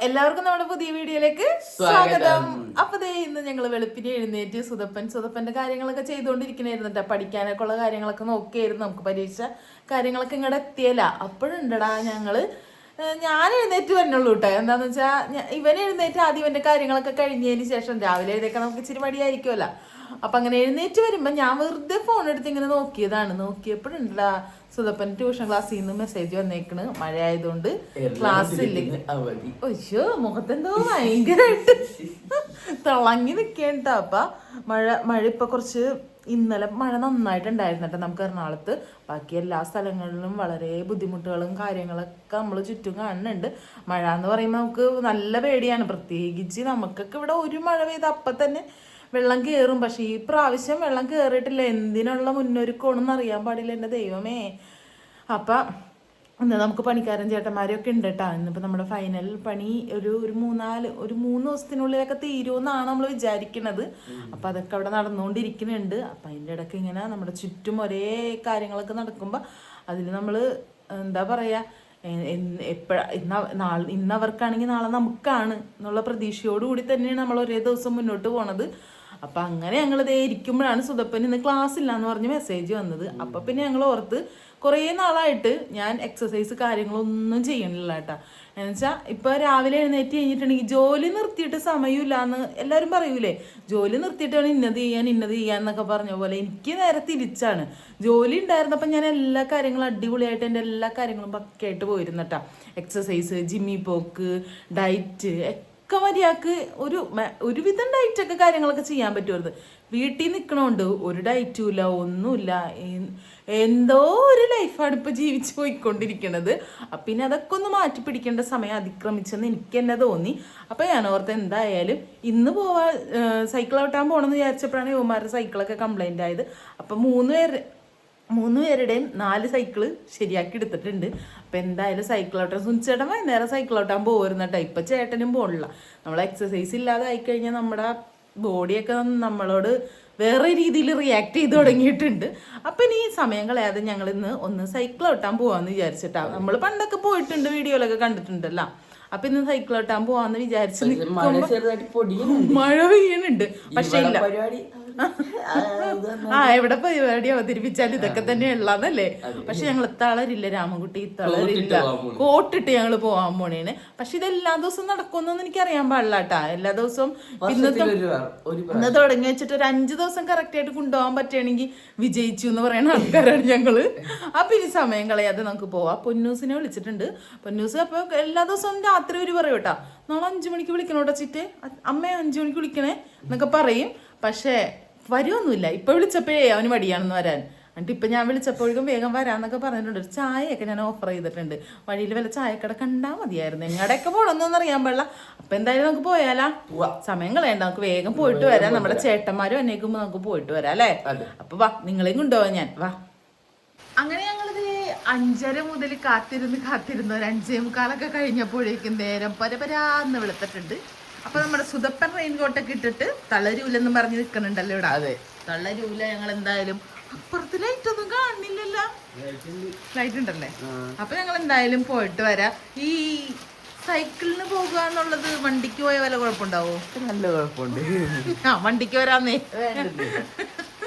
എല്ലാവർക്കും നമ്മുടെ പുതിയ വീഡിയോയിലേക്ക് സ്വാഗതം. അപ്പൊ ഇന്ന് ഞങ്ങൾ വെളുപ്പിനെ എഴുന്നേറ്റ് സുതപ്പന്റെ കാര്യങ്ങളൊക്കെ ചെയ്തുകൊണ്ടിരിക്കണായിരുന്നു കേട്ടോ. പഠിക്കാനൊക്കെ ഉള്ള കാര്യങ്ങളൊക്കെ നോക്കിയായിരുന്നു. നമുക്ക് പരീക്ഷ കാര്യങ്ങളൊക്കെ ഇങ്ങോട്ട് എത്തിയല്ല. അപ്പോഴുണ്ടടാ ഞാൻ എഴുന്നേറ്റ് വരണുള്ളൂ കേട്ടോ. എന്താന്ന് വെച്ചാ ഇവൻ എഴുന്നേറ്റ് ആദ്യം ഇവന്റെ കാര്യങ്ങളൊക്കെ കഴിഞ്ഞതിന് ശേഷം രാവിലെ എഴുന്നേക്കാൻ നമുക്ക് ഇച്ചിരി മടിയായിരിക്കുമല്ലോ. അപ്പൊ അങ്ങനെ എഴുന്നേറ്റ് വരുമ്പോ ഞാൻ വെറുതെ ഫോൺ എടുത്ത് ഇങ്ങനെ നോക്കിയപ്പോഴുണ്ടടാ സുതപ്പൻ ട്യൂഷൻ ക്ലാസ്സിൽ നിന്ന് മെസ്സേജ് വന്നേക്കണ്. മഴ ആയതുകൊണ്ട് ക്ലാസ് ഇല്ലെങ്കിൽ ഒയ്യോ മുഖത്തെന്തോ ഭയങ്കരമായിട്ട് തിളങ്ങി നിൽക്കേണ്ട. അപ്പൊ മഴ ഇപ്പൊ കുറച്ച് ഇന്നലെ മഴ നന്നായിട്ടുണ്ടായിരുന്നു കേട്ടോ നമുക്ക് എറണാകുളത്ത്. ബാക്കി എല്ലാ സ്ഥലങ്ങളിലും വളരെ ബുദ്ധിമുട്ടുകളും കാര്യങ്ങളൊക്കെ നമ്മൾ ചുറ്റും കാണുന്നുണ്ട്. മഴ എന്ന് പറയുമ്പോൾ നമുക്ക് നല്ല പേടിയാണ്. പ്രത്യേകിച്ച് നമുക്കൊക്കെ ഇവിടെ ഒരു മഴ പെയ്ത് അപ്പം തന്നെ വെള്ളം കയറും. പക്ഷെ ഈ പ്രാവശ്യം വെള്ളം കയറിയിട്ടില്ല. എന്തിനുള്ള മുന്നൊരുക്കമാണെന്ന് അറിയാൻ പാടില്ല എൻ്റെ ദൈവമേ. അപ്പം ഇന്ന് നമുക്ക് പണിക്കാരൻ ചേട്ടന്മാരൊക്കെ ഉണ്ട് കേട്ടോ. ഇന്നിപ്പോൾ നമ്മുടെ ഫൈനൽ പണി ഒരു 3 ദിവസത്തിനുള്ളിലൊക്കെ തീരുമെന്നാണ് നമ്മൾ വിചാരിക്കുന്നത്. അപ്പം അതൊക്കെ അവിടെ നടന്നുകൊണ്ടിരിക്കുന്നുണ്ട്. അപ്പം അതിൻ്റെ ഇടയ്ക്ക് ഇങ്ങനെ നമ്മുടെ ചുറ്റും ഒരേ കാര്യങ്ങളൊക്കെ നടക്കുമ്പോൾ അതിൽ നമ്മൾ എന്താ പറയുക, ഇന്ന് അവർക്കാണെങ്കിൽ നാളെ നമുക്കാണ് എന്നുള്ള പ്രതീക്ഷയോടുകൂടി തന്നെയാണ് നമ്മൾ ഒരേ ദിവസം മുന്നോട്ട് പോണത്. അപ്പം അങ്ങനെ ഞങ്ങളിതേ ഇരിക്കുമ്പോഴാണ് സുതപ്പൻ ഇന്ന് ക്ലാസ് ഇല്ല എന്ന് പറഞ്ഞ് മെസ്സേജ് വന്നത്. അപ്പം പിന്നെ ഞങ്ങൾ ഓർത്ത് കുറേ നാളായിട്ട് ഞാൻ എക്സസൈസ് കാര്യങ്ങളൊന്നും ചെയ്യണില്ല കേട്ടോ. എന്നുവെച്ചാൽ ഇപ്പോൾ രാവിലെ എഴുന്നേറ്റ് കഴിഞ്ഞിട്ടുണ്ടെങ്കിൽ ജോലി നിർത്തിയിട്ട് സമയമില്ല എന്ന് എല്ലാവരും പറയൂലേ. ജോലി നിർത്തിയിട്ടാണ് ഇന്നത് ചെയ്യാൻ എന്നൊക്കെ പറഞ്ഞ പോലെ എനിക്ക് നേരെ തിരിച്ചാണ്. ജോലി ഉണ്ടായിരുന്നപ്പോൾ ഞാൻ എല്ലാ കാര്യങ്ങളും അടിപൊളിയായിട്ട് എൻ്റെ എല്ലാ കാര്യങ്ങളും പക്കയായിട്ട് പോയിരുന്നു കേട്ടോ. എക്സസൈസ്, ജിമ്മിൽ പോക്ക്, ഡയറ്റ് ഒക്കെ മര്യാദക്ക് ഒരുവിധം ഡയറ്റൊക്കെ കാര്യങ്ങളൊക്കെ ചെയ്യാൻ പറ്റുമായിരുന്നു. വീട്ടിൽ നിൽക്കണോണ്ട് ഒരു ഡയറ്റും ഇല്ല, ഒന്നുമില്ല. എന്തോ ഒരു ലൈഫാണ് ഇപ്പോൾ ജീവിച്ച് പോയിക്കൊണ്ടിരിക്കുന്നത്. പിന്നെ അതൊക്കെ ഒന്ന് മാറ്റി പിടിക്കേണ്ട സമയം അതിക്രമിച്ചെന്ന് എനിക്ക് തന്നെ തോന്നി. അപ്പം ഞാൻ ഓർത്ത് എന്തായാലും ഇന്ന് സൈക്കിൾ ഓട്ടാൻ പോകണമെന്ന് വിചാരിച്ചപ്പോഴാണ് യുവമാരുടെ സൈക്കിളൊക്കെ കംപ്ലൈൻ്റ് ആയത്. അപ്പം 3 പേരുടെയും 4 സൈക്കിള് ശരിയാക്കി എടുത്തിട്ടുണ്ട്. അപ്പം എന്തായാലും സൈക്കിൾ ഓട്ടാൻ സുനിച്ചേട്ടൻ വൈകുന്നേരം സൈക്കിൾ ഓട്ടാൻ പോകുന്ന കേട്ടോ. ഇപ്പം ചേട്ടനും പോകണില്ല. നമ്മൾ എക്സസൈസ് ഇല്ലാതെ ആയിക്കഴിഞ്ഞാൽ നമ്മുടെ ബോഡിയൊക്കെ നമ്മളോട് വേറെ രീതിയിൽ റിയാക്ട് ചെയ്ത് തുടങ്ങിയിട്ടുണ്ട്. അപ്പം ഇനി സമയം കളയാതെ ഞങ്ങൾ ഇന്ന് ഒന്ന് സൈക്കിൾ ഓട്ടാൻ പോവാന്ന് വിചാരിച്ചിട്ടാണ്. നമ്മൾ പണ്ടൊക്കെ പോയിട്ടുണ്ട്, വീഡിയോയിലൊക്കെ കണ്ടിട്ടുണ്ടല്ലോ. അപ്പൊ ഇന്ന് സൈക്കിൾ ഓട്ടാൻ പോവാന്ന് വിചാരിച്ച് മഴ പെയ്യുന്നുണ്ട്. പക്ഷെ ഇല്ല, എവിടെ പരിപാടി അവതരിപ്പിച്ചാൽ ഇതൊക്കെ തന്നെ ഉള്ളതല്ലേ. പക്ഷെ ഞങ്ങൾ തളരില്ല രാമൻകുട്ടി, തളരില്ല. കോട്ടിട്ട് ഞങ്ങൾ പോവാൻ പോണേന്. പക്ഷെ ഇതെല്ലാ ദിവസവും നടക്കുമെന്നൊന്നും എനിക്ക് അറിയാൻ പാടില്ല കേട്ടാ. എല്ലാ ദിവസവും ഇന്ന് തുടങ്ങി വെച്ചിട്ട് ഒരു 5 ദിവസം കറക്റ്റ് ആയിട്ട് കൊണ്ടുപോകാൻ പറ്റുകയാണെങ്കിൽ വിജയിച്ചു എന്ന് പറയുന്ന ആൾക്കാരാണ് ഞങ്ങള്. അപ്പൊ ഇനി സമയം കളയാതെ നമുക്ക് പോവാം. പൊന്നൂസിനെ വിളിച്ചിട്ടുണ്ട്. പൊന്നൂസ് അപ്പൊ എല്ലാ ദിവസവും രാത്രി ഒരു പറയും കേട്ടാ, നാളെ 5 മണിക്ക് വിളിക്കണോട്ടോ ചിറ്റ്, അമ്മയെ 5 മണിക്ക് വിളിക്കണേ എന്നൊക്കെ പറയും. പക്ഷേ വരുമൊന്നുമില്ല. ഇപ്പൊ വിളിച്ചപ്പോഴേ അവന് മടിയാണെന്ന് വരാൻ. എന്നിട്ട് ഇപ്പൊ ഞാൻ വിളിച്ചപ്പോഴേക്കും വേഗം വരാന്നൊക്കെ പറഞ്ഞിട്ടുണ്ട്. ഒരു ചായയൊക്കെ ഞാൻ ഓഫർ ചെയ്തിട്ടുണ്ട്. വഴിയിൽ വല്ല ചായക്കട കണ്ടാൽ മതിയായിരുന്നു. എങ്ങടെയൊക്കെ പോകണമെന്നൊന്നും അറിയാൻ പാടില്ല. അപ്പൊ എന്തായാലും നമുക്ക് പോയാലാ, സമയം കളയണ്ട, നമുക്ക് വേഗം പോയിട്ട് വരാം. നമ്മുടെ ചേട്ടന്മാരും അന്വേഷിക്കുമ്പോ നമുക്ക് പോയിട്ട് വരാം അല്ലേ. അപ്പൊ വാ, നിങ്ങളെയും കൊണ്ടുപോവാ ഞാൻ, വാ. അങ്ങനെ ഞങ്ങളിത് 5:30 മുതൽ കാത്തിരുന്ന് ഒരു 5:45 കഴിഞ്ഞപ്പോഴേക്കും നേരം പരപരാന്ന് വെളുത്തിട്ടുണ്ട്. അപ്പൊ നമ്മുടെ സുതപ്പൻ റെയിൻകോട്ടൊക്കെ ഇട്ടിട്ട് തളരൂലെന്നും പറഞ്ഞ് നിൽക്കണുണ്ടല്ലോ ഇവിടെ. അതെ, തളരൂല. ഞങ്ങൾ എന്തായാലും അപ്പുറത്ത് ലൈറ്റ് ഒന്നും കാണുന്നില്ലല്ലോ. ലൈറ്റ് ഉണ്ടല്ലേ. അപ്പൊ ഞങ്ങൾ എന്തായാലും പോയിട്ട് വരാം. ഈ സൈക്കിളിന് പോകുക എന്നുള്ളത് വണ്ടിക്ക് പോയ വല്ല കുഴപ്പമുണ്ടാവോ? നല്ല കുഴപ്പമുണ്ട്. വണ്ടിക്ക് വരാന്നേ,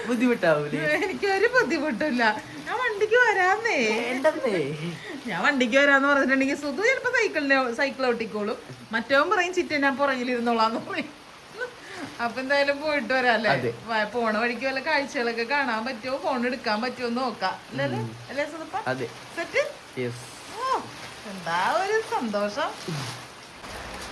ബുദ്ധിമുട്ടാവൂലേ? എനിക്കൊരു ബുദ്ധിമുട്ടില്ല. ഞാൻ വണ്ടിക്ക് വരാന്നേ. ഞാൻ വണ്ടിക്ക് വരാന്ന് പറഞ്ഞിട്ടുണ്ടെങ്കിൽ സുധു ചിലപ്പോ സൈക്കിൾ ഓട്ടിക്കോളും. മറ്റവൻ പറയും ചിറ്റ ഞാൻ പുറകിലിരുന്നോളാന്ന് പറയും. അപ്പൊ എന്തായാലും പോയിട്ട് വരാല്ലേ. പോണ വഴിക്ക് വല്ല കാഴ്ചകളൊക്കെ കാണാൻ പറ്റുമോ, ഫോൺ എടുക്കാൻ പറ്റുമോ നോക്കാം അല്ലേ സുധപ്പ? സെറ്റ്. എന്താ ഒരു സന്തോഷം.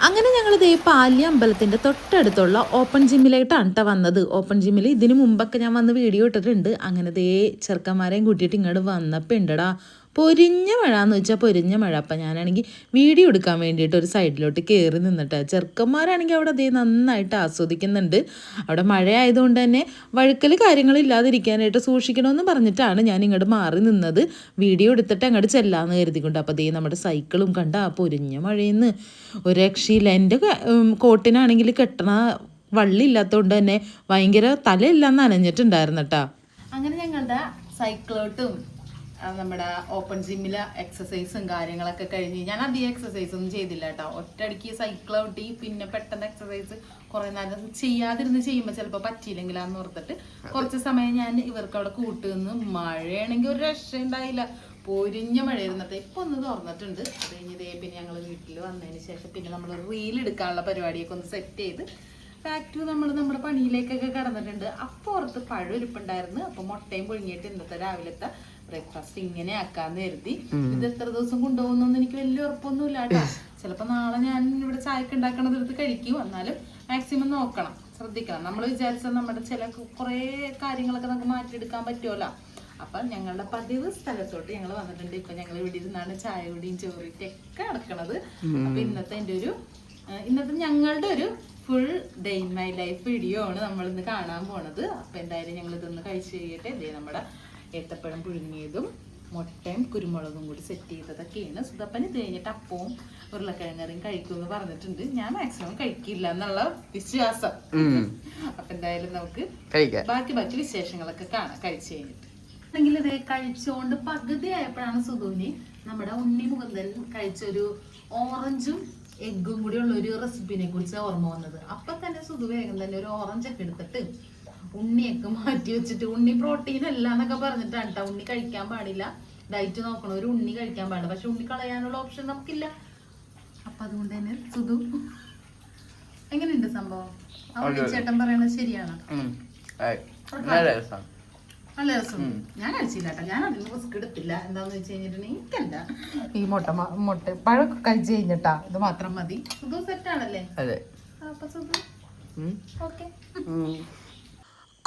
അങ്ങനെ ഞങ്ങൾ ദേ പാലി അമ്പലത്തിൻ്റെ തൊട്ടടുത്തുള്ള ഓപ്പൺ ജിമ്മിലായിട്ടാണ് കേട്ടോ വന്നത്. ഓപ്പൺ ജിമ്മിൽ ഇതിന് മുമ്പൊക്കെ ഞാൻ വന്ന് വീഡിയോ ഇട്ടിട്ടുണ്ട്. അങ്ങനെ ദേ ചെറുക്കന്മാരെയും കൂട്ടിയിട്ട് ഇങ്ങോട്ട് വന്നപ്പോൾ ഉണ്ടടാ പൊരിഞ്ഞ മഴ എന്ന് വെച്ചാൽ പൊരിഞ്ഞ മഴ. അപ്പം ഞാനാണെങ്കിൽ വീഡിയോ എടുക്കാൻ വേണ്ടിയിട്ട് ഒരു സൈഡിലോട്ട് കയറി നിന്നിട്ട്, ചെറുക്കന്മാരാണെങ്കിൽ അവിടെ അതേ നന്നായിട്ട് ആസ്വദിക്കുന്നുണ്ട്. അവിടെ മഴ ആയതുകൊണ്ട് തന്നെ വഴുക്കൽ കാര്യങ്ങളില്ലാതിരിക്കാനായിട്ട് സൂക്ഷിക്കണമെന്ന് പറഞ്ഞിട്ടാണ് ഞാൻ ഇങ്ങോട്ട് മാറി നിന്നത്. വീഡിയോ എടുത്തിട്ട് അങ്ങോട്ട് ചെല്ലാമെന്ന് കരുതിക്കൊണ്ട്. അപ്പോൾ അതേ നമ്മുടെ സൈക്കിളും കണ്ട ആ പൊരിഞ്ഞ മഴയെന്ന് ഒരു രക്ഷയില്ല. എൻ്റെ കോട്ടിനാണെങ്കിൽ കെട്ടണ വള്ളി ഇല്ലാത്തതുകൊണ്ട് തന്നെ ഭയങ്കര തലയെല്ലാം നനഞ്ഞിട്ടുണ്ടായിരുന്നു കേട്ടോ. അങ്ങനെ ഞങ്ങളുടെ സൈക്കിളോട്ടും നമ്മുടെ ഓപ്പൺ ജിമ്മിലെ എക്സസൈസും കാര്യങ്ങളൊക്കെ കഴിഞ്ഞ് ഞാൻ അധികം എക്സസൈസ് ഒന്നും ചെയ്തില്ല കേട്ടോ. ഒറ്റയടിക്ക് സൈക്കിൾ ഔട്ടി പിന്നെ പെട്ടെന്ന് എക്സസൈസ് കുറെ നേരം ചെയ്യാതിരുന്ന് ചെയ്യുമ്പോൾ ചിലപ്പോൾ പറ്റിയില്ലെങ്കിലാന്ന് ഓർത്തിട്ട് കുറച്ച് സമയം ഞാൻ ഇവർക്ക് അവിടെ കൂട്ടുനിന്ന്. മഴയാണെങ്കിൽ ഒരു രക്ഷ ഉണ്ടായില്ല, പൊരിഞ്ഞ മഴയായിരുന്നിട്ട്. ഇപ്പൊ ഒന്ന് തുറന്നിട്ടുണ്ട്. അത് കഴിഞ്ഞ് പിന്നെ ഞങ്ങൾ വീട്ടിൽ വന്നതിന് ശേഷം പിന്നെ നമ്മൾ റീൽ എടുക്കാനുള്ള പരിപാടിയൊക്കെ ഒന്ന് സെറ്റ് ചെയ്ത് ബാക്ക് ടു നമ്മുടെ പണിയിലേക്കൊക്കെ കടന്നിട്ടുണ്ട്. അപ്പോൾ ഓർത്ത് പഴം അപ്പൊ മുട്ടയും പൊഴിഞ്ഞിട്ട് ഇന്നത്തെ രാവിലത്തെ ബ്രേക്ക്ഫാസ്റ്റ് ഇങ്ങനെ ആക്കാന്ന് കരുതി. ഇത് എത്ര ദിവസം കൊണ്ടുപോകുന്നൊന്നും എനിക്ക് വലിയ ഉറപ്പൊന്നുമില്ല കേട്ടോ. ചിലപ്പോ നാളെ ഞാൻ ഇവിടെ ചായക്ക് ഉണ്ടാക്കണത് എടുത്ത് കഴിക്കും. എന്നാലും മാക്സിമം നോക്കണം, ശ്രദ്ധിക്കണം. നമ്മൾ വിചാരിച്ചാൽ നമ്മുടെ ചില കുറെ കാര്യങ്ങളൊക്കെ നമുക്ക് മാറ്റിയെടുക്കാൻ പറ്റുമല്ലോ. അപ്പൊ ഞങ്ങളുടെ പതിവ് സ്ഥലത്തോട്ട് ഞങ്ങൾ വന്നിട്ടുണ്ട്. ഇപ്പൊ ഞങ്ങൾ ഇവിടെ ഇരുന്നാണ് ചായ കുടിയും ചോറിട്ടൊക്കെ നടക്കണത്. അപ്പൊ ഇന്നത്തെ ഞങ്ങളുടെ ഒരു full day in my life video ആണ് നമ്മൾ ഇന്ന് കാണാൻ പോണത്. അപ്പൊ എന്തായാലും ഞങ്ങൾ ഇതൊന്ന് കഴിച്ചു കഴിയട്ടെ. ഇതേ നമ്മുടെ ഏത്തപ്പഴം പുഴുങ്ങിയതും മുട്ടയും കുരുമുളകും കൂടി സെറ്റ് ചെയ്തതൊക്കെയാണ്. സുധപ്പൻ ഇത് കഴിഞ്ഞിട്ട് അപ്പവും ഉരുളക്കിഴങ്ങറിയും കഴിക്കുമെന്ന് പറഞ്ഞിട്ടുണ്ട്. ഞാൻ മാക്സിമം കഴിക്കില്ല എന്നുള്ള വിശ്വാസം. അപ്പൊ എന്തായാലും നമുക്ക് ബാക്കി വിശേഷങ്ങളൊക്കെ കാണാം കഴിച്ചു കഴിഞ്ഞിട്ട്. അല്ലെങ്കിൽ ഇത് കഴിച്ചുകൊണ്ട് പകുതി ആയപ്പോഴാണ് സുധുവിന് നമ്മുടെ ഉണ്ണി മുകുന്ദൻ കഴിച്ചൊരു ഓറഞ്ചും എഗ്ഗും കൂടി ഉള്ള ഒരു റെസിപ്പിനെ കുറിച്ച് ഓർമ്മ വന്നത്. അപ്പൊ തന്നെ സുധു വേഗം തന്നെ ഒരു ഓറഞ്ചൊക്കെ എടുത്തിട്ട് ഉണ്ണിയൊക്കെ മാറ്റി വെച്ചിട്ട്, ഉണ്ണി പ്രോട്ടീൻ അല്ല എന്നൊക്കെ പറഞ്ഞിട്ടാണ് കേട്ടോ. ഉണ്ണി കഴിക്കാൻ പാടില്ല, ഡയറ്റ് നോക്കണം, ഒരു ഉണ്ണി കഴിക്കാൻ പാടില്ല. പക്ഷെ ഉണ്ണി കളയാനുള്ള ഓപ്ഷൻ നമുക്കില്ല. അപ്പൊ അതുകൊണ്ട് തന്നെ സുധു എങ്ങനെയുണ്ട് സംഭവം? ചേട്ടൻ പറയണത് ശരിയാണ്, നല്ല രസം. ഞാൻ കഴിച്ചില്ല കേട്ടോ, ഞാൻ അതിന് റിസ്ക് എടുത്തില്ല. എന്താന്ന് വെച്ച് കഴിഞ്ഞിട്ടുണ്ടെങ്കിൽ എനിക്കല്ല ഈ മുട്ട പഴമൊക്കെ കഴിച്ചു കഴിഞ്ഞിട്ടാ, ഇത് മാത്രം മതി. സുധു സെറ്റാണല്ലേ? അപ്പൊ സുധു ഓക്കെ.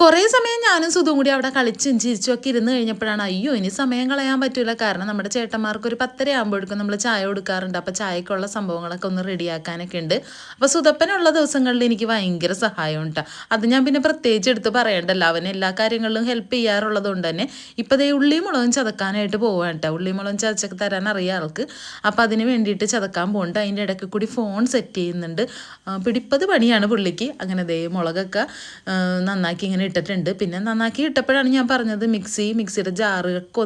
കുറേ സമയം ഞാനും സുധും കൂടി അവിടെ കളിച്ചും ചിരിച്ചും ഒക്കെ ഇരുന്ന് കഴിഞ്ഞപ്പോഴാണ് അയ്യോ ഇനി സമയം കളയാൻ പറ്റൂല. കാരണം നമ്മുടെ ചേട്ടന്മാർക്ക് ഒരു 10:30 ആകുമ്പോഴേക്കും നമ്മൾ ചായ കൊടുക്കാറുണ്ട്. അപ്പോൾ ചായക്കുള്ള സംഭവങ്ങളൊക്കെ ഒന്ന് റെഡിയാക്കാനൊക്കെ ഉണ്ട്. അപ്പോൾ സുധപ്പനുള്ള ദിവസങ്ങളിൽ എനിക്ക് ഭയങ്കര സഹായം ഉണ്ടാ. അത് ഞാൻ പിന്നെ പ്രത്യേകിച്ച് എടുത്ത് പറയണ്ടല്ലോ, അവൻ എല്ലാ കാര്യങ്ങളിലും ഹെൽപ്പ് ചെയ്യാറുള്ളത് കൊണ്ട് തന്നെ ഇപ്പോൾ ദേ ഉള്ളിയും മുളകും ചതക്കാനായിട്ട് പോവാൻ കേട്ടോ. ഉള്ളിയും മുളകും ചതച്ചൊക്കെ തരാൻ അറിയാം ആൾക്ക്. അപ്പോൾ അതിന് വേണ്ടിയിട്ട് ചതക്കാൻ പോകുന്നുണ്ട്. അതിൻ്റെ ഇടയ്ക്ക് കൂടി ഫോൺ സെറ്റ് ചെയ്യുന്നുണ്ട്. പിടിപ്പത് പണിയാണ് പുള്ളിക്ക്. അങ്ങനെ ദേ മുളകൊക്കെ നന്നാക്കി ഇങ്ങനെ ഇട്ടിട്ടുണ്ട്. പിന്നെ നന്നാക്കി ഇട്ടപ്പോഴാണ് ഞാൻ പറഞ്ഞത് മിക്സിയുടെ ജാറൊക്കെ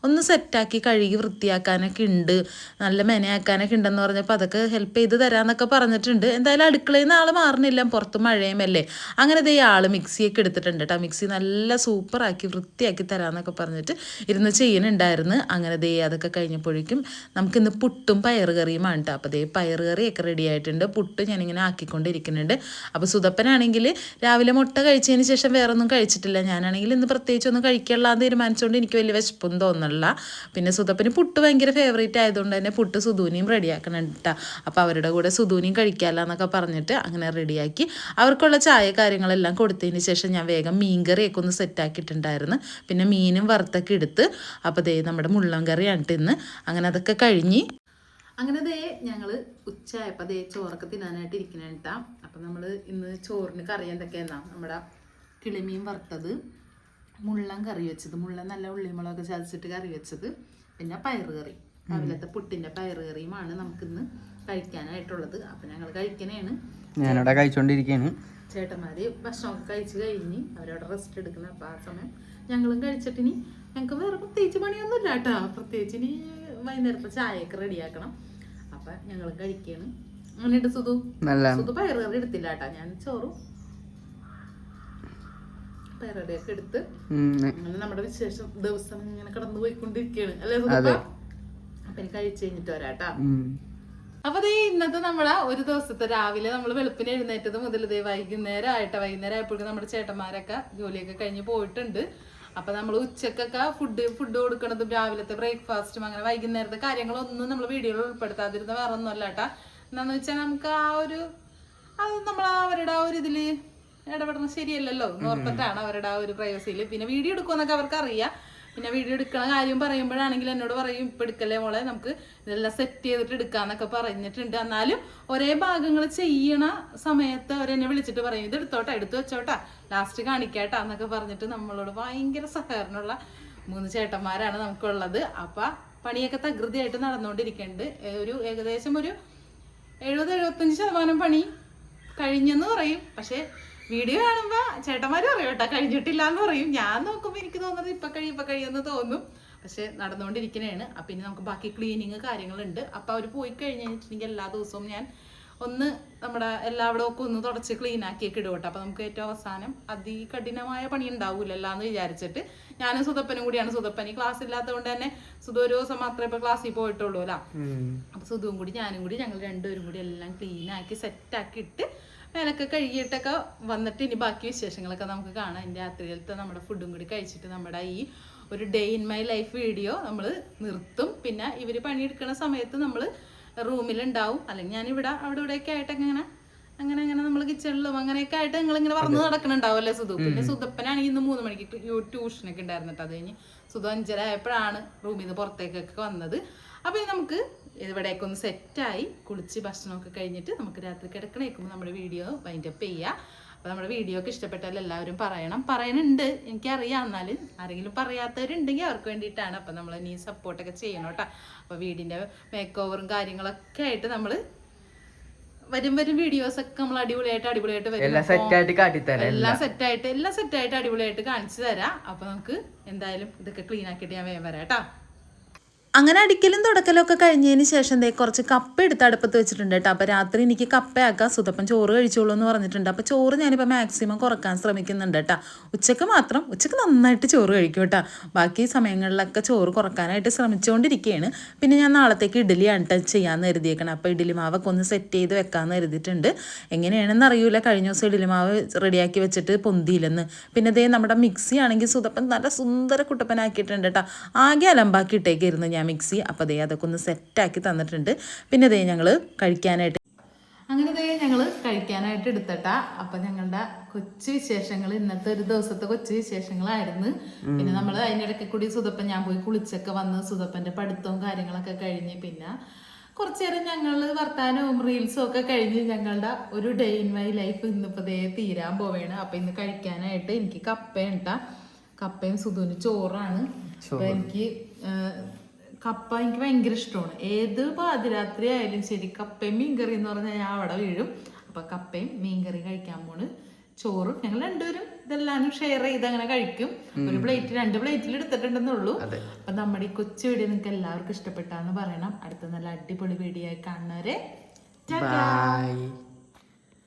ഒന്ന് സെറ്റാക്കി കഴുകി വൃത്തിയാക്കാനൊക്കെ ഉണ്ട്, നല്ല മെനയാക്കാനൊക്കെ ഉണ്ടെന്ന് പറഞ്ഞപ്പോൾ അതൊക്കെ ഹെൽപ്പ് ചെയ്ത് തരാമെന്നൊക്കെ പറഞ്ഞിട്ടുണ്ട്. എന്തായാലും അടുക്കളയിൽ നിന്ന് ആൾ മാറുന്നില്ല, പുറത്ത് മഴയുമല്ലേ. അങ്ങനെ ദേ ആൾ മിക്സിയൊക്കെ എടുത്തിട്ടുണ്ട് കേട്ടോ. മിക്സി നല്ല സൂപ്പറാക്കി വൃത്തിയാക്കി തരാമെന്നൊക്കെ പറഞ്ഞിട്ട് ഇരുന്ന് ചെയ്യുന്നുണ്ടായിരുന്നു. അങ്ങനെ ദേ അതൊക്കെ കഴിഞ്ഞപ്പോഴേക്കും നമുക്കിന്ന് പുട്ടും പയറുകറിയുമാണ് കേട്ടോ. അപ്പോൾ ദേ പയറുകറിയൊക്കെ റെഡി ആയിട്ടുണ്ട്. പുട്ട് ഞാനിങ്ങനെ ആക്കിക്കൊണ്ടിരിക്കുന്നുണ്ട്. അപ്പോൾ സുധപ്പനാണെങ്കിൽ രാവിലെ മുട്ട കഴിച്ചതിന് ശേഷം വേറെ ഒന്നും കഴിച്ചിട്ടില്ല. ഞാനാണെങ്കിൽ ഇന്ന് പ്രത്യേകിച്ച് ഒന്നും കഴിക്കാനുള്ളതെന്ന് തീരുമാനിച്ചുകൊണ്ട് എനിക്ക് വലിയ വിശപ്പൊന്നും തോന്നുന്നില്ല. പിന്നെ സുധപ്പന് പുട്ട് ഭയങ്കര ഫേവറേറ്റ് ആയതുകൊണ്ട് തന്നെ പുട്ട് സുധൂനിയും റെഡിയാക്കണം കേട്ടോ. അപ്പോൾ അവരുടെ കൂടെ സുധൂനിയും കഴിക്കാമല്ലോ എന്നൊക്കെ പറഞ്ഞിട്ട് അങ്ങനെ റെഡിയാക്കി അവർക്കുള്ള ചായ കാര്യങ്ങളെല്ലാം കൊടുത്തതിന് ശേഷം ഞാൻ വേഗം മീൻകറിയൊക്കെ ഒന്ന് സെറ്റാക്കിയിട്ടുണ്ടായിരുന്നു. പിന്നെ മീനും വറുത്തൊക്കെ എടുത്ത് അപ്പോൾ ദേ നമ്മുടെ മുള്ളൻ കറിയാണ് ഇന്ന്. അങ്ങനെ അതൊക്കെ കഴിഞ്ഞ് അങ്ങനെ ദേ ഞങ്ങൾ ഉച്ചയായപ്പോൾ ദേ ചോറൊക്കെ തിന്നാനായിട്ട് ഇരിക്കണ കേട്ടാ. അപ്പം നമ്മൾ ഇന്ന് ചോറിന് കറി എന്തൊക്കെയാ? നമ്മുടെ കിളിമീൻ വറുത്തത്, മുള്ളൻ കറി വെച്ചത്, മുള്ളൻ നല്ല ഉള്ളിമുളകൊക്കെ ചതച്ചിട്ട് കറി വെച്ചത്, പിന്നെ പയറുകറി, രാവിലത്തെ പുട്ടിൻ്റെ പയറുകറിയുമാണ് നമുക്കിന്ന് കഴിക്കാനായിട്ടുള്ളത്. അപ്പം ഞങ്ങൾ കഴിക്കണേണ്. ഞാനവിടെ കഴിച്ചോണ്ടിരിക്കുകയാണ്. ചേട്ടന്മാര് ഭക്ഷണമൊക്കെ കഴിച്ച് കഴിഞ്ഞ് അവരവിടെ റെസ്റ്റ് എടുക്കണം. അപ്പം ആ സമയം ഞങ്ങളും കഴിച്ചിട്ടിനി ഞങ്ങൾക്ക് വേറെ പ്രത്യേകിച്ച് പണിയൊന്നുമില്ല കേട്ടോ. പ്രത്യേകിച്ച് ഇനി വൈകുന്നേരത്തെ ചായയൊക്കെ റെഡിയാക്കണം. അപ്പം ഞങ്ങൾ കഴിക്കുകയാണ്. അങ്ങനെയുണ്ട് സുധു പയറുകറി എടുത്തില്ല കേട്ടോ. ഞാൻ ചോറും പയറുകറിയൊക്കെ എടുത്ത് അങ്ങനെ നമ്മുടെ വിശേഷം ദിവസം ഇങ്ങനെ കടന്നു പോയിക്കൊണ്ടിരിക്കുകയാണ് അല്ലേ സുധു? അപ്പൊ എനിക്ക് കഴിച്ചു കഴിഞ്ഞിട്ട് വരാട്ടാ. അപ്പൊ ദേ ഇന്നത്തെ നമ്മുടെ ഒരു ദിവസത്തെ രാവിലെ നമ്മൾ വെളുപ്പിന് എഴുന്നേറ്റത് മുതൽ ദേ വൈകുന്നേരം ആയപ്പോഴേക്കും നമ്മുടെ ചേട്ടന്മാരൊക്കെ ജോലിയൊക്കെ കഴിഞ്ഞ് പോയിട്ടുണ്ട്. അപ്പൊ നമ്മൾ ഉച്ചക്കൊക്കെ ഫുഡ് കൊടുക്കണതും രാവിലത്തെ ബ്രേക്ക്ഫാസ്റ്റും അങ്ങനെ വൈകുന്നേരത്തെ കാര്യങ്ങളൊന്നും നമ്മൾ വീഡിയോയിൽ ഉൾപ്പെടുത്താതിരുന്ന വേറെ ഒന്നും അല്ല കേട്ടാ. എന്താന്ന് വെച്ചാൽ നമുക്ക് അത് നമ്മൾ അവരുടെ ആ ഒരു ഇതില് ഇടപെടുന്നത് ശരിയല്ലല്ലോ ഓർത്തിട്ടാണ് അവരുടെ ആ ഒരു പ്രൈവസിയിൽ. പിന്നെ വീഡിയോ എടുക്കുമെന്നൊക്കെ അവർക്ക് അറിയാം. പിന്നെ വീഡിയോ എടുക്കണ കാര്യം പറയുമ്പോഴാണെങ്കിൽ എന്നോട് പറയും ഇപ്പം എടുക്കല്ലേ മോളെ, നമുക്ക് ഇതെല്ലാം സെറ്റ് ചെയ്തിട്ട് എടുക്കാന്നൊക്കെ പറഞ്ഞിട്ടുണ്ട്. എന്നാലും ഒരേ ഭാഗങ്ങൾ ചെയ്യണ സമയത്ത് അവരെന്നെ വിളിച്ചിട്ട് പറയും ഇത് എടുത്തു വെച്ചോട്ടാ, ലാസ്റ്റ് കാണിക്കാട്ടാ എന്നൊക്കെ പറഞ്ഞിട്ട് നമ്മളോട് ഭയങ്കര സഹകരണമുള്ള 3 ചേട്ടന്മാരാണ് നമുക്കുള്ളത്. അപ്പം പണിയൊക്കെ തകൃതിയായിട്ട് നടന്നുകൊണ്ടിരിക്കുന്നുണ്ട്. ഏകദേശം ഒരു 70-75% പണി കഴിഞ്ഞെന്ന് പറയും. പക്ഷെ വീഡിയോ കാണുമ്പോൾ ചേട്ടന്മാർ പറയും കേട്ടോ കഴിഞ്ഞിട്ടില്ല എന്ന് പറയും. ഞാൻ നോക്കുമ്പോൾ എനിക്ക് തോന്നുന്നത് ഇപ്പം കഴിയുമെന്ന് തോന്നും. പക്ഷെ നടന്നുകൊണ്ടിരിക്കണേണ്. അപ്പം ഇനി നമുക്ക് ബാക്കി ക്ലീനിങ് കാര്യങ്ങളുണ്ട്. അപ്പം അവർ പോയി കഴിഞ്ഞ് കഴിഞ്ഞിട്ടുണ്ടെങ്കിൽ എല്ലാ ദിവസവും ഞാൻ ഒന്ന് നമ്മുടെ എല്ലാവിടെയും ഒക്കെ ഒന്ന് തുടച്ച് ക്ലീൻ ആക്കിയൊക്കെ ഇടുവട്ടെ. അപ്പം നമുക്ക് ഏറ്റവും അവസാനം അതികഠിനമായ പണി ഉണ്ടാവൂലല്ലോ എന്ന് വിചാരിച്ചിട്ട് ഞാനും സുധപ്പനും കൂടിയാണ്. സുധപ്പന് ക്ലാസ് ഇല്ലാത്തത് കൊണ്ട് തന്നെ സുധ ഒരു ദിവസം മാത്രമേ ഇപ്പോൾ ക്ലാസ്സിൽ പോയിട്ടുള്ളൂ അല്ല. അപ്പം സുധുവും കൂടി ഞാനും കൂടി ഞങ്ങൾ രണ്ടുപേരും കൂടി എല്ലാം ക്ലീൻ ആക്കി സെറ്റാക്കി ഇട്ട് മേലൊക്കെ കഴുകിയിട്ടൊക്കെ വന്നിട്ട് ഇനി ബാക്കി വിശേഷങ്ങളൊക്കെ നമുക്ക് കാണാം. എൻ്റെ രാത്രിയിലത്തെ നമ്മുടെ ഫുഡും കൂടി കഴിച്ചിട്ട് നമ്മുടെ ഈ ഒരു day in my life video നമ്മൾ നിർത്തും. പിന്നെ ഇവർ പണിയെടുക്കുന്ന സമയത്ത് നമ്മൾ റൂമിലുണ്ടാവും, അല്ലെങ്കിൽ ഞാനിവിടെ അവിടെ ഇവിടെയൊക്കെ ആയിട്ടൊക്കെ അങ്ങനെ നമ്മൾ കിച്ചണിലും അങ്ങനെയൊക്കെ ആയിട്ട് നിങ്ങളിങ്ങനെ പറഞ്ഞു നടക്കണുണ്ടാവുമല്ലേ സുധു. പിന്നെ സുധപ്പനാണെങ്കിൽ ഇന്ന് 3 മണിക്ക് ട്യൂഷനൊക്കെ ഉണ്ടായിരുന്നിട്ട് അത് കഴിഞ്ഞ് സുധു 5:30 ആയപ്പോഴാണ് റൂമിൽ നിന്ന് പുറത്തേക്കൊക്കെ വന്നത്. അപ്പോൾ ഇനി നമുക്ക് ഇവിടേക്ക് ഒന്ന് സെറ്റായി കുളിച്ച് ഭക്ഷണമൊക്കെ കഴിഞ്ഞിട്ട് നമുക്ക് രാത്രി കിടക്കണേക്കുമ്പോൾ നമ്മുടെ വീഡിയോ വൈൻഡപ്പ് ചെയ്യുക. അപ്പോൾ നമ്മുടെ വീഡിയോ ഒക്കെ ഇഷ്ടപ്പെട്ടാൽ എല്ലാവരും പറയുന്നുണ്ട് എനിക്കറിയാം. എന്നാലും ആരെങ്കിലും പറയാത്തവരുണ്ടെങ്കിൽ അവർക്ക് വേണ്ടിയിട്ടാണ്. അപ്പം നമ്മൾ ഇനി സപ്പോർട്ടൊക്കെ ചെയ്യണം കേട്ടോ. അപ്പോൾ വീടിൻ്റെ മേക്ക് ഓവറും കാര്യങ്ങളൊക്കെ ആയിട്ട് നമ്മൾ വരും വീഡിയോസൊക്കെ നമ്മൾ അടിപൊളിയായിട്ട് വരും. എല്ലാം സെറ്റായിട്ട് അടിപൊളിയായിട്ട് കാണിച്ചു തരാം. അപ്പോൾ നമുക്ക് എന്തായാലും ഇതൊക്കെ ക്ലീൻ ആക്കിയിട്ട് ഞാൻ വേഗം വരാം കേട്ടോ. അങ്ങനെ അടിക്കലും തുടക്കലും ഒക്കെ കഴിഞ്ഞതിന് ശേഷം കുറച്ച് കപ്പ എടുത്ത് അടുപ്പത്ത് വെച്ചിട്ടുണ്ട് കേട്ടോ. അപ്പോൾ രാത്രി എനിക്ക് കപ്പയാക്കാം, സുധപ്പൻ ചോറ് കഴിച്ചോളൂ എന്ന് പറഞ്ഞിട്ടുണ്ട്. അപ്പോൾ ചോറ് ഞാനിപ്പോൾ മാക്സിമം കുറക്കാൻ ശ്രമിക്കുന്നുണ്ട് കേട്ടോ. ഉച്ചക്ക് നന്നായിട്ട് ചോറ് കഴിക്കും കേട്ടോ. ബാക്കി സമയങ്ങളിലൊക്കെ ചോറ് കുറക്കാനായിട്ട് ശ്രമിച്ചുകൊണ്ടിരിക്കുകയാണ്. പിന്നെ ഞാൻ നാളത്തേക്ക് ഇഡ്ഡലിയാണ് കേട്ടോ ചെയ്യാമെന്ന് കരുതിയേക്കണം. അപ്പോൾ ഇഡ്ഡലി മാവൊക്കെ ഒന്ന് സെറ്റ് ചെയ്ത് വെക്കാമെന്ന് കരുതിയിട്ടുണ്ട്. എങ്ങനെയാണെന്ന് അറിയില്ല, കഴിഞ്ഞ ദിവസം ഇഡ്ഡലി മാവ് റെഡിയാക്കി വെച്ചിട്ട് പൊന്തിയില്ലെന്ന്. പിന്നെ അതേ നമ്മുടെ മിക്സി ആണെങ്കിൽ സുധപ്പൻ നല്ല സുന്ദര കുട്ടപ്പനാക്കിയിട്ടുണ്ട് കേട്ടോ. ആകെ അലമ്പാക്കിയിട്ടേക്കായിരുന്നു ഞാൻ മിക്സി. അപ്പോൾ ദേ അതൊക്കെ ഒന്ന് സെറ്റാക്കി തന്നിട്ടുണ്ട്. പിന്നെ ദേ ഞങ്ങൾ കഴിക്കാനായിട്ട് എടുത്തട്ടാ. അപ്പം ഞങ്ങളുടെ കൊച്ചു വിശേഷങ്ങൾ ഇന്നത്തെ ഒരു ദിവസത്തെ കൊച്ചു വിശേഷങ്ങളായിരുന്നു. പിന്നെ നമ്മൾ അതിനിടയ്ക്ക് കൂടി സുധപ്പൻ ഞാൻ പോയി കുളിച്ചൊക്കെ വന്ന് സുധപ്പൻ്റെ പഠിത്തവും കാര്യങ്ങളൊക്കെ കഴിഞ്ഞ് പിന്നെ കുറച്ചു നേരം ഞങ്ങൾ വർത്താനവും റീൽസും ഒക്കെ കഴിഞ്ഞ് ഞങ്ങളുടെ ഒരു ഡേ ഇൻ മൈ ലൈഫ് ഇന്നിപ്പോൾ ദേ തീരാൻ പോവുകയാണ്. അപ്പം ഇന്ന് കഴിക്കാനായിട്ട് എനിക്ക് കപ്പയും സുധുവിന് ചോറാണ്. അപ്പം എനിക്ക് കപ്പ എനിക്ക് ഭയങ്കര ഇഷ്ടമാണ്. ഏത് പാതിരാത്രി ആയാലും ശരി കപ്പയും മീൻകറി എന്ന് പറഞ്ഞാൽ ഞാൻ അവിടെ വീഴും. അപ്പം കപ്പയും മീൻകറി കഴിക്കാൻ പോണ്. ചോറും ഞങ്ങൾ രണ്ടുപേരും ഇതെല്ലാം ഷെയർ ചെയ്ത് അങ്ങനെ കഴിക്കും. ഒരു പ്ലേറ്റ് 2 പ്ലേറ്റിൽ എടുത്തിട്ടുണ്ടെന്നുള്ളൂ. അപ്പം നമ്മുടെ ഈ കൊച്ചു വീഡിയോ നിങ്ങൾക്ക് എല്ലാവർക്കും ഇഷ്ടപ്പെട്ടാന്ന് പറയണം. അടുത്ത നല്ല അടിപൊളി വീഡിയോ ആയി കാണുന്നവരെ